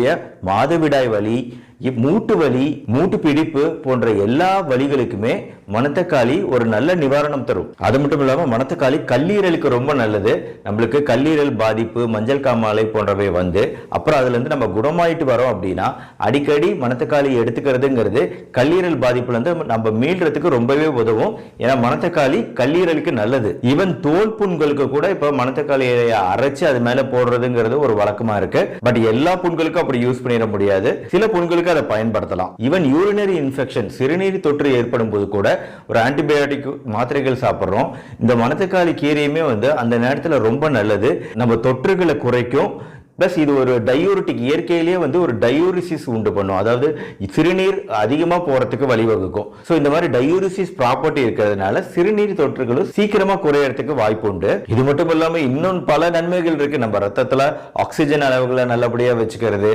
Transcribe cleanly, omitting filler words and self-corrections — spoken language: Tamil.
இருக்கக்கூடிய மாதவிடாய் வலி, மூட்டு வலி, மூட்டு பிடிப்பு போன்ற எல்லா வலிகளுக்குமே மணத்தக்காளி ஒரு நல்ல நிவாரணம் தரும். அது மட்டும் இல்லாம மணத்தக்காளி கல்லீரலுக்கு ரொம்ப நல்லது. நம்மளுக்கு கல்லீரல் பாதிப்பு, மஞ்சள் காமாலை போன்றவை வந்து அப்புறம் அதுல இருந்து நம்ம குணமாயிட்டு வரோம் அப்படின்னா அடிக்கடி மணத்தக்காளி எடுத்துக்கிறதுங்கிறது கல்லீரல் பாதிப்புல இருந்து நம்ம மீள்றதுக்கு ரொம்பவே உதவும். ஏன்னா மணத்தக்காளி கல்லீரலுக்கு நல்லது. ஈவன் தோல் புண்களுக்கு கூட இப்ப மணத்தக்காளியை அரைச்சு அது மேல போடுறதுங்கிறது ஒரு வழக்கமா இருக்கு. பட் எல்லா புண்களுக்கும் அப்படி யூஸ் பண்ணிட முடியாது. சில புண்களுக்கு அதை பயன்படுத்தலாம். ஈவன் யூரினரி இன்ஃபெக்ஷன், சிறுநீர் தொற்று ஏற்படும் போது கூட ஒரு ஆன்டிபயோட்டிக் மாத்திரைகள் சாப்பிடுறோம். இந்த மணத்தக்காளி கீரையுமே வந்து அந்த நேரத்தில் ரொம்ப நல்லது. நம்ம தொற்றுகளை குறைக்கும். பிளஸ் இது ஒரு டயூரிட்டிக், இயற்கையிலேயே வந்து ஒரு டயூரிசிஸ் உண்டு பண்ணும். அதாவது சிறுநீர் அதிகமா போறதுக்கு வழிவகுக்கும். ஸோ இந்த மாதிரி டயூரிசிஸ் ப்ராப்பர்ட்டி இருக்கிறதுனால சிறுநீர் தொற்றுகளும் சீக்கிரமா குறையறதுக்கு வாய்ப்பு உண்டு. இது மட்டும் இல்லாம இன்னும் பல நன்மைகள் இருக்கு. நம்ம ரத்தத்துல ஆக்சிஜன் அளவுகளை நல்லபடியா வச்சுக்கிறது,